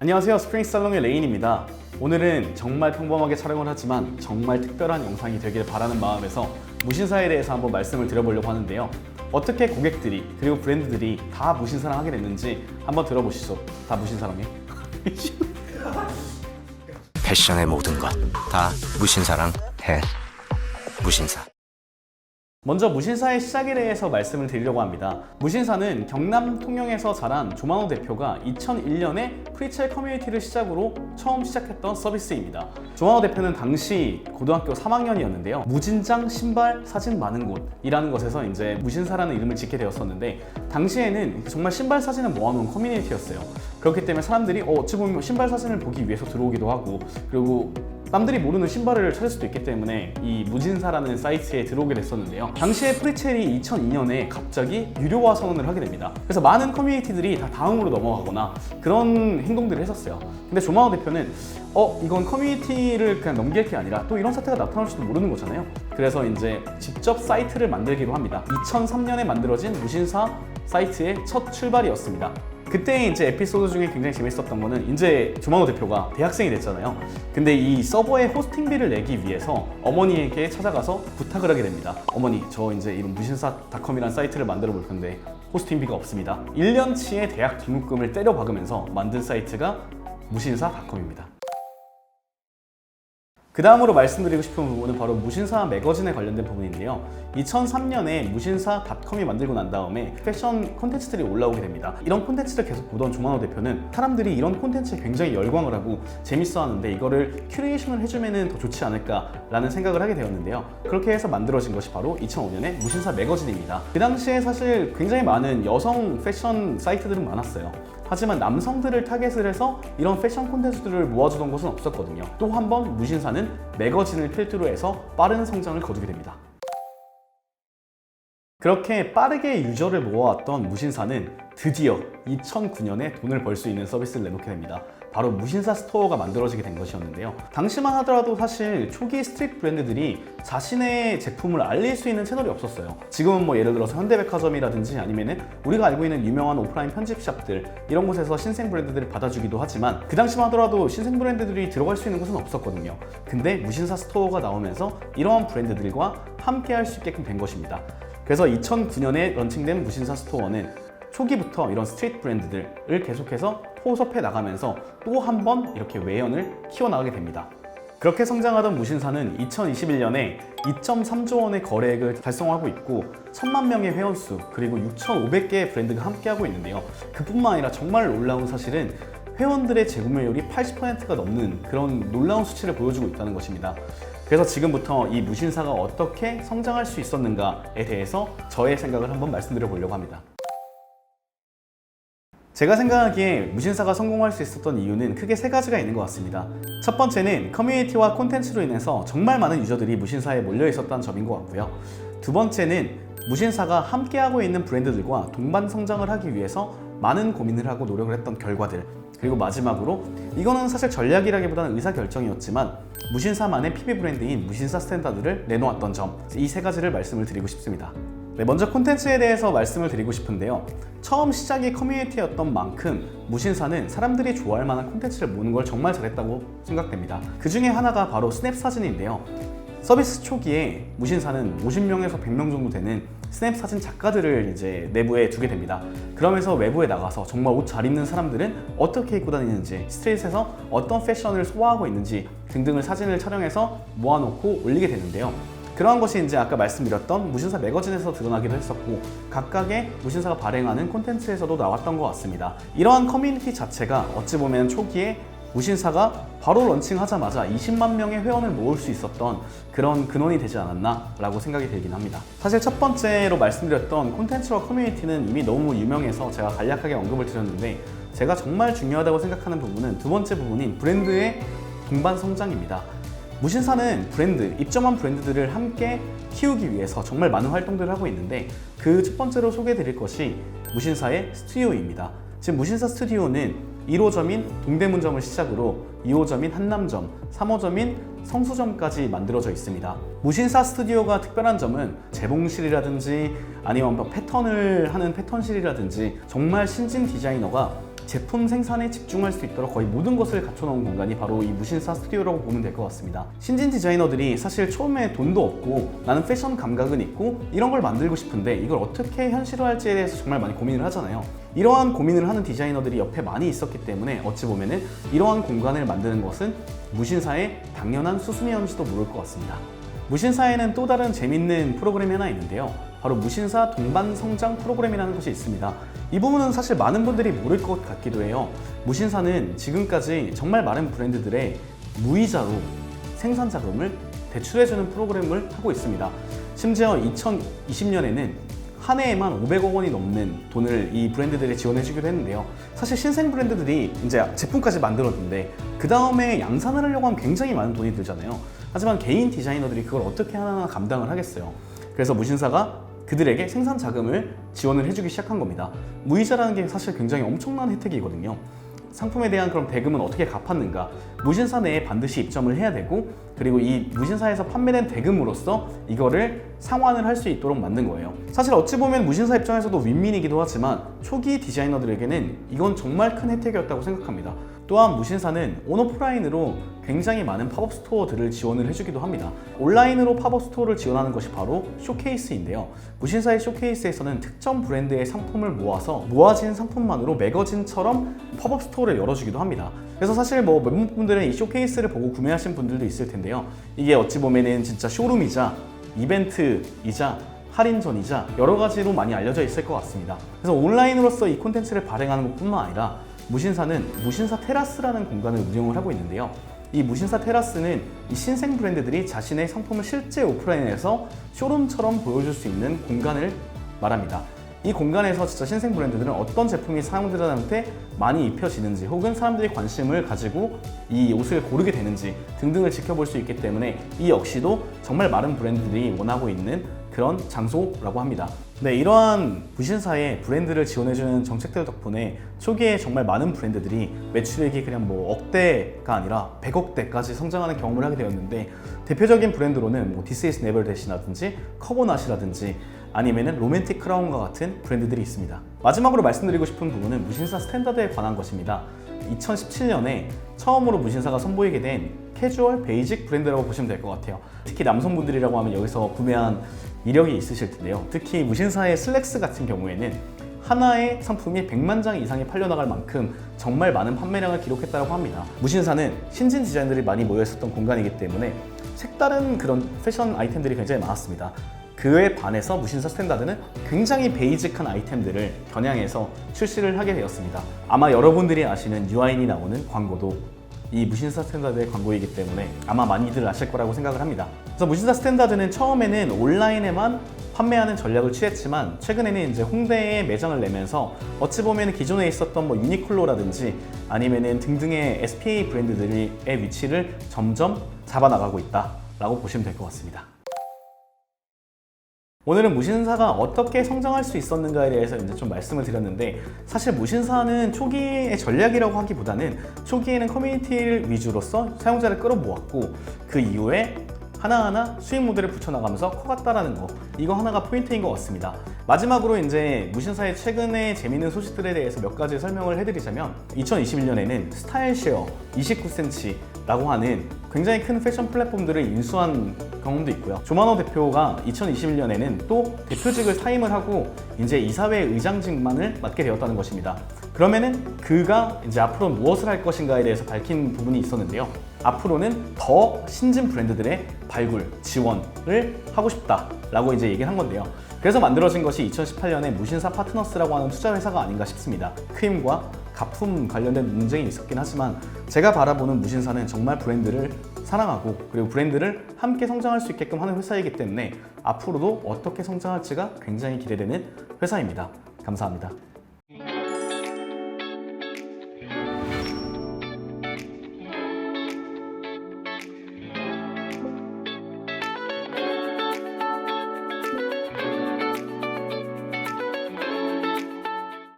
안녕하세요, 스프링살롱의 레인입니다. 오늘은 정말 평범하게 촬영을 하지만 정말 특별한 영상이 되길 바라는 마음에서 무신사에 대해서 한번 말씀을 드려보려고 하는데요. 어떻게 고객들이 그리고 브랜드들이 다 무신사랑 하게 됐는지 한번 들어보시죠. 다 무신사랑해? 패션의 모든 것 다 무신사랑 해. 무신사. 먼저 무신사의 시작에 대해서 말씀을 드리려고 합니다. 무신사는 경남 통영에서 자란 조만호 대표가 2001년에 프리첼 커뮤니티를 시작으로 처음 시작했던 서비스입니다. 조만호 대표는 당시 고등학교 3학년이었는데요. 무진장 신발 사진 많은 곳이라는 것에서 이제 무신사라는 이름을 짓게 되었었는데, 당시에는 정말 신발 사진을 모아놓은 커뮤니티였어요. 그렇기 때문에 사람들이 어찌 보면 신발 사진을 보기 위해서 들어오기도 하고, 그리고 남들이 모르는 신발을 찾을 수도 있기 때문에 이 무진사라는 사이트에 들어오게 됐었는데요. 당시에 프리첼이 2002년에 갑자기 유료화 선언을 하게 됩니다. 그래서 많은 커뮤니티들이 다 다음으로 넘어가거나 그런 행동들을 했었어요. 근데 조만호 대표는 이건 커뮤니티를 그냥 넘길 게 아니라 또 이런 사태가 나타날지도 모르는 거잖아요. 그래서 이제 직접 사이트를 만들기로 합니다. 2003년에 만들어진 무신사 사이트의 첫 출발이었습니다. 그때 이제 에피소드 중에 굉장히 재밌었던 거는, 이제 조만호 대표가 대학생이 됐잖아요. 근데 이 서버의 호스팅비를 내기 위해서 어머니에게 찾아가서 부탁을 하게 됩니다. 어머니, 저 이제 이런 무신사닷컴이라는 사이트를 만들어 볼 건데 호스팅비가 없습니다. 1년치의 대학 등록금을 때려 박으면서 만든 사이트가 무신사닷컴입니다. 그 다음으로 말씀드리고 싶은 부분은 바로 무신사 매거진에 관련된 부분인데요. 2003년에 무신사닷컴이 만들고 난 다음에 패션 콘텐츠들이 올라오게 됩니다. 이런 콘텐츠를 계속 보던 조만호 대표는 사람들이 이런 콘텐츠에 굉장히 열광을 하고 재밌어 하는데 이거를 큐레이션을 해주면 더 좋지 않을까라는 생각을 하게 되었는데요. 그렇게 해서 만들어진 것이 바로 2005년에 무신사 매거진입니다. 그 당시에 사실 굉장히 많은 여성 패션 사이트들은 많았어요. 하지만 남성들을 타겟을 해서 이런 패션 콘텐츠들을 모아주던 곳은 없었거든요. 또 한 번 무신사는 매거진을 필두로 해서 빠른 성장을 거두게 됩니다. 그렇게 빠르게 유저를 모아왔던 무신사는 드디어 2009년에 돈을 벌 수 있는 서비스를 내놓게 됩니다. 바로 무신사 스토어가 만들어지게 된 것이었는데요. 당시만 하더라도 사실 초기 스트릿 브랜드들이 자신의 제품을 알릴 수 있는 채널이 없었어요. 지금은 뭐 예를 들어서 현대백화점이라든지 아니면은 우리가 알고 있는 유명한 오프라인 편집샵들, 이런 곳에서 신생 브랜드들을 받아주기도 하지만 그 당시만 하더라도 신생 브랜드들이 들어갈 수 있는 곳은 없었거든요. 근데 무신사 스토어가 나오면서 이러한 브랜드들과 함께 할 수 있게끔 된 것입니다. 그래서 2009년에 런칭된 무신사 스토어는 초기부터 이런 스트리트 브랜드들을 계속해서 포섭해 나가면서 또 한 번 이렇게 외연을 키워나가게 됩니다. 그렇게 성장하던 무신사는 2021년에 2.3조 원의 거래액을 달성하고 있고 1000만 명의 회원수, 그리고 6,500개의 브랜드가 함께하고 있는데요. 그뿐만 아니라 정말 놀라운 사실은 회원들의 재구매율이 80%가 넘는 그런 놀라운 수치를 보여주고 있다는 것입니다. 그래서 지금부터 이 무신사가 어떻게 성장할 수 있었는가에 대해서 저의 생각을 한번 말씀드려 보려고 합니다. 제가 생각하기에 무신사가 성공할 수 있었던 이유는 크게 세 가지가 있는 것 같습니다. 첫 번째는 커뮤니티와 콘텐츠로 인해서 정말 많은 유저들이 무신사에 몰려 있었다는 점인 것 같고요. 두 번째는 무신사가 함께하고 있는 브랜드들과 동반 성장을 하기 위해서 많은 고민을 하고 노력을 했던 결과들, 그리고 마지막으로 이거는 사실 전략이라기보다는 의사결정이었지만 무신사만의 PB 브랜드인 무신사 스탠다드를 내놓았던 점, 이 세 가지를 말씀을 드리고 싶습니다. 네, 먼저 콘텐츠에 대해서 말씀을 드리고 싶은데요. 처음 시작이 커뮤니티였던 만큼 무신사는 사람들이 좋아할 만한 콘텐츠를 모으는 걸 정말 잘했다고 생각됩니다. 그 중에 하나가 바로 스냅 사진인데요. 서비스 초기에 무신사는 50명에서 100명 정도 되는 스냅 사진 작가들을 이제 내부에 두게 됩니다. 그러면서 외부에 나가서 정말 옷 잘 입는 사람들은 어떻게 입고 다니는지, 스트릿에서 어떤 패션을 소화하고 있는지 등등을 사진을 촬영해서 모아놓고 올리게 되는데요. 그러한 것이 이제 아까 말씀드렸던 무신사 매거진에서 드러나기도 했었고, 각각의 무신사가 발행하는 콘텐츠에서도 나왔던 것 같습니다. 이러한 커뮤니티 자체가 어찌 보면 초기에 무신사가 바로 런칭하자마자 20만 명의 회원을 모을 수 있었던 그런 근원이 되지 않았나 라고 생각이 들긴 합니다. 사실 첫 번째로 말씀드렸던 콘텐츠와 커뮤니티는 이미 너무 유명해서 제가 간략하게 언급을 드렸는데, 제가 정말 중요하다고 생각하는 부분은 두 번째 부분인 브랜드의 동반 성장입니다. 무신사는 입점한 브랜드들을 함께 키우기 위해서 정말 많은 활동들을 하고 있는데, 그 첫 번째로 소개해 드릴 것이 무신사의 스튜디오입니다. 지금 무신사 스튜디오는 1호점인 동대문점을 시작으로 2호점인 한남점, 3호점인 성수점까지 만들어져 있습니다. 무신사 스튜디오가 특별한 점은 재봉실이라든지 아니면 패턴을 하는 패턴실이라든지 정말 신진 디자이너가 제품 생산에 집중할 수 있도록 거의 모든 것을 갖춰놓은 공간이 바로 이 무신사 스튜디오라고 보면 될 것 같습니다. 신진 디자이너들이 사실 처음에 돈도 없고 나는 패션 감각은 있고 이런 걸 만들고 싶은데 이걸 어떻게 현실화할지에 대해서 정말 많이 고민을 하잖아요. 이러한 고민을 하는 디자이너들이 옆에 많이 있었기 때문에 어찌 보면은 이러한 공간을 만드는 것은 무신사의 당연한 수순이었는지도 모를 것 같습니다. 무신사에는 또 다른 재밌는 프로그램이 하나 있는데요. 바로 무신사 동반 성장 프로그램이라는 것이 있습니다. 이 부분은 사실 많은 분들이 모를 것 같기도 해요. 무신사는 지금까지 정말 많은 브랜드들의 무이자로 생산 자금을 대출해주는 프로그램을 하고 있습니다. 심지어 2020년에는 한 해에만 500억 원이 넘는 돈을 이 브랜드들에 지원해주기로 했는데요. 사실 신생 브랜드들이 이제 제품까지 만들었는데 그 다음에 양산을 하려고 하면 굉장히 많은 돈이 들잖아요. 하지만 개인 디자이너들이 그걸 어떻게 하나하나 감당을 하겠어요. 그래서 무신사가 그들에게 생산 자금을 지원을 해주기 시작한 겁니다. 무이자라는 게 사실 굉장히 엄청난 혜택이거든요. 상품에 대한 그럼 대금은 어떻게 갚았는가? 무신사 내에 반드시 입점을 해야 되고, 그리고 이 무신사에서 판매된 대금으로서 이거를 상환을 할 수 있도록 만든 거예요. 사실 어찌 보면 무신사 입장에서도 윈윈이기도 하지만 초기 디자이너들에게는 이건 정말 큰 혜택이었다고 생각합니다. 또한 무신사는 온오프라인으로 굉장히 많은 팝업 스토어들을 지원을 해주기도 합니다. 온라인으로 팝업 스토어를 지원하는 것이 바로 쇼케이스인데요. 무신사의 쇼케이스에서는 특정 브랜드의 상품을 모아진 상품만으로 매거진처럼 팝업 스토어를 열어주기도 합니다. 그래서 사실 몇몇 분들은 이 쇼케이스를 보고 구매하신 분들도 있을 텐데요. 이게 어찌 보면은 진짜 쇼룸이자 이벤트이자 할인전이자 여러 가지로 많이 알려져 있을 것 같습니다. 그래서 온라인으로서 이 콘텐츠를 발행하는 것뿐만 아니라 무신사는 무신사 테라스라는 공간을 운영을 하고 있는데요. 이 무신사 테라스는 이 신생 브랜드들이 자신의 상품을 실제 오프라인에서 쇼룸처럼 보여줄 수 있는 공간을 말합니다. 이 공간에서 진짜 신생 브랜드들은 어떤 제품이 사람들한테 많이 입혀지는지 혹은 사람들이 관심을 가지고 이 옷을 고르게 되는지 등등을 지켜볼 수 있기 때문에 이 역시도 정말 많은 브랜드들이 원하고 있는 그런 장소라고 합니다. 네, 이러한 무신사의 브랜드를 지원해주는 정책들 덕분에 초기에 정말 많은 브랜드들이 매출액이 그냥 억대가 아니라 100억대까지 성장하는 경험을 하게 되었는데, 대표적인 브랜드로는 This is Never That이라든지 커버낫이라든지 아니면은 로맨틱 크라운과 같은 브랜드들이 있습니다. 마지막으로 말씀드리고 싶은 부분은 무신사 스탠다드에 관한 것입니다. 2017년에 처음으로 무신사가 선보이게 된 캐주얼 베이직 브랜드라고 보시면 될 것 같아요. 특히 남성분들이라고 하면 여기서 구매한 이력이 있으실 텐데요. 특히 무신사의 슬랙스 같은 경우에는 하나의 상품이 100만 장 이상이 팔려나갈 만큼 정말 많은 판매량을 기록했다고 합니다. 무신사는 신진 디자인들이 많이 모여있었던 공간이기 때문에 색다른 그런 패션 아이템들이 굉장히 많았습니다. 그에 반해서 무신사 스탠다드는 굉장히 베이직한 아이템들을 겨냥해서 출시를 하게 되었습니다. 아마 여러분들이 아시는 유아인이 나오는 광고도 이 무신사 스탠다드의 광고이기 때문에 아마 많이들 아실 거라고 생각을 합니다. 그래서 무신사 스탠다드는 처음에는 온라인에만 판매하는 전략을 취했지만 최근에는 이제 홍대에 매장을 내면서 어찌 보면 기존에 있었던 유니클로라든지 아니면은 등등의 SPA 브랜드들의 위치를 점점 잡아나가고 있다라고 보시면 될 것 같습니다. 오늘은 무신사가 어떻게 성장할 수 있었는가에 대해서 이제 좀 말씀을 드렸는데, 사실 무신사는 초기의 전략이라고 하기보다는 초기에는 커뮤니티를 위주로서 사용자를 끌어모았고 그 이후에 하나하나 수익 모델을 붙여나가면서 커갔다라는 거, 이거 하나가 포인트인 것 같습니다. 마지막으로 이제 무신사의 최근의 재미있는 소식들에 대해서 몇 가지 설명을 해드리자면, 2021년에는 스타일쉐어 29cm라고 하는 굉장히 큰 패션 플랫폼들을 인수한 경험도 있고요. 조만호 대표가 2021년에는 또 대표직을 사임을 하고 이제 이사회 의장직만을 맡게 되었다는 것입니다. 그러면은 그가 이제 앞으로 무엇을 할 것인가에 대해서 밝힌 부분이 있었는데요. 앞으로는 더 신진 브랜드들의 발굴, 지원을 하고 싶다라고 이제 얘기를 한 건데요. 그래서 만들어진 것이 2018년에 무신사 파트너스라고 하는 투자 회사가 아닌가 싶습니다. 크림과 가품 관련된 논쟁이 있었긴 하지만 제가 바라보는 무신사는 정말 브랜드를 사랑하고 그리고 브랜드를 함께 성장할 수 있게끔 하는 회사이기 때문에 앞으로도 어떻게 성장할지가 굉장히 기대되는 회사입니다. 감사합니다.